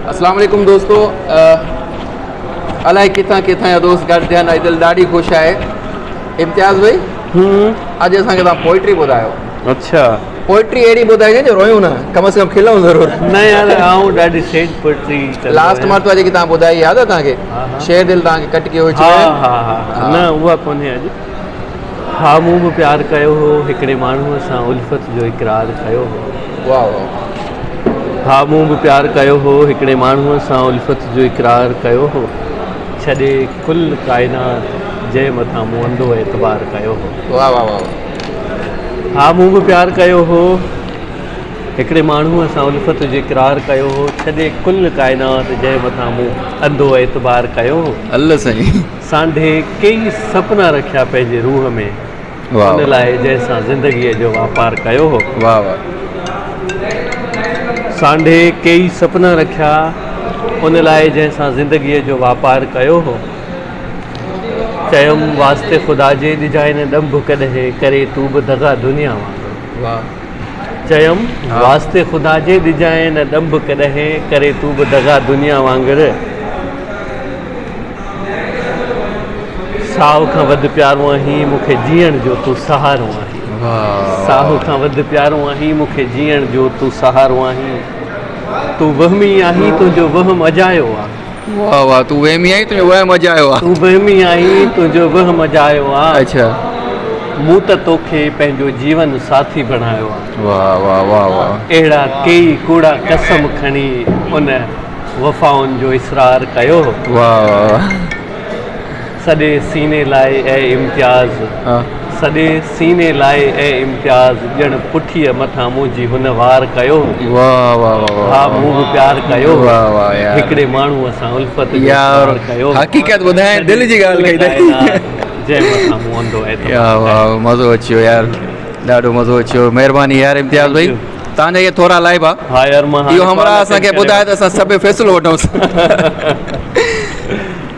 अस्सलाम वालेकुम दोस्तों, अलाए किथां किथां जा दोस्त गॾु थियनि। अॼु दिलि ॾाढी ख़ुशि आहे। इम्तियाज़ भाई, अॼु असांखे तव्हां पोइट्री ॿुधायो। अच्छा, पोइट्री अहिड़ी ॿुधाइजे जो रोयूं न, कम से कम खिलऊं ज़रूरु। न यार, आऊं ॾाढी सेठ पोइट्री लास्ट मरतबा जेकी तव्हां ॿुधाई यादि आहे तव्हांखे? शेर दिल तव्हांखे कट के हुई। हा न उहा कोन्हे अॼु। हा मूं बि प्यार कयो हो, हिकिड़े माण्हूअ सां उल्फत जो इक़रार कयो हो। वाह वाह। हा मूं बि प्यार कयो हो, हिकिड़े माण्हूअ सां उल्फत जो इक़रार कयो हो। छॾे कुल काइनात जंहिं मथां मूं अंधो एतबार कयो हो। वाह वाह वाह। हा मूं बि प्यार कयो हो, हिकिड़े माण्हूअ सां उल्फत जो इक़रार कयो हो। छॾे कुल काइनात जंहिं मथां मूं अंधो एतबार कयो हो। अल्लाह साईं। सांढे कई सपना रखिया पंहिंजे रूह में, उन लाइ जंहिंसां ज़िंदगीअ जो वापार कयो हो। वाह वाह। सांढे कई सपना रखिया उन लाइ जंहिंसां ज़िंदगीअ जो वापार कयो हो। चयुमि वास्ते ख़ुदा जे ॾिजाए न ॾंभ कॾहिं करे तू बि दगा दुनिया वांगुरु। वाह। चयुमि वास्ते ख़ुदा जे ॾिजाए न ॾंभ कॾहिं करे तू बि दगा दुनिया वांगुरु। साह खां वधि प्यारो आहीं मूंखे जीअण जो तूं सहारो आहीं। साह खां वधि प्यारो आहीं मूंखे जीअण जो तूं सहारो आहीं। तूं वहमी आहीं, तुंहिंजो वहम अजायो आहे। वाह वाह। तूं वहमी आई, तुंहिंजो वहम अजायो आहे। तूं वहमी आहीं, तुंहिंजो वहम अजायो आहे। अच्छा। मूं त तोखे पंहिंजो जीवन साथी बणायो आहे। वाह वाह वाह वाह। अहिड़ा कई कूड़ा कसम खणी उन वफ़ाउनि जो इसरार कयो। वाह। सॼे सीने लाइ ऐं इम्तियाज़, सॼे सीने लाइ ऐं इम्तियाज़, ॼण पुठीअ मथां मुंहिंजी हुन वार कयो। वाह वाह वाह। हा मूं बि प्यार कयो। वाह वाह यार। हिकिड़े माण्हूअ सां उल्फत यार कयो। हक़ीक़त ॿुधाए, दिलि जी ॻाल्हि कई जंहिं मथां मूं अंधो एतबार। वाह, मज़ो अची वियो यार, ॾाढो मज़ो अची वियो। महिरबानी यार इम्तियाज़ भाई, तव्हांजा इहे थोरा लाइव आहे। हा यार, मां इहो हमरा असांखे ॿुधाए त असां सभु फ़ैसिलो वठूंसि।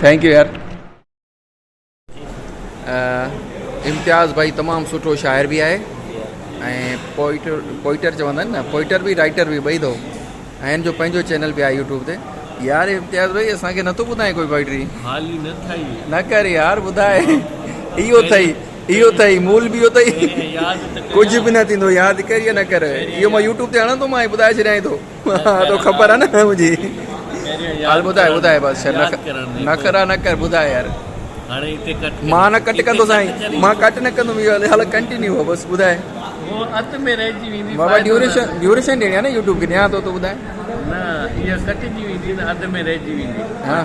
थैंक यू यार। इम्तियाज़ भाई तमामु सुठो शाइर बि आहे ऐं पोइटर चवंदा आहिनि न, पोइटर बि राइटर बि ॿई अथव ऐं हिन जो पंहिंजो चैनल बि आहे यूट्यूब ते। यार इम्तियाज़ भाई असांखे नथो ॿुधाए कोई पोइट्री। हाली न थई न कर यार, ॿुधाए। इहो अथई मूल बि इहो अथई, कुझु बि न थींदो, यादि कर या न कर। इहो मां यूट्यूब ते हणंदो, मां ॿुधाए छॾियां थो। तो ख़बर आहे न मुंहिंजी। हाल ॿुधाए बसि, नखरा न कर, ॿुधाए यार। मां न कट कंदो साईं, मां कट न कंदुमि, इहो हल कंटिन्यू हो बसि, ॿुधाए। बाबा ड्यूरेशन ॾियणी आहे न यूट्यूब खे, ॾियां थो तूं ॿुधाए। न इहा कटिजी वेंदी न, अध में रहिजी वेंदी। हा।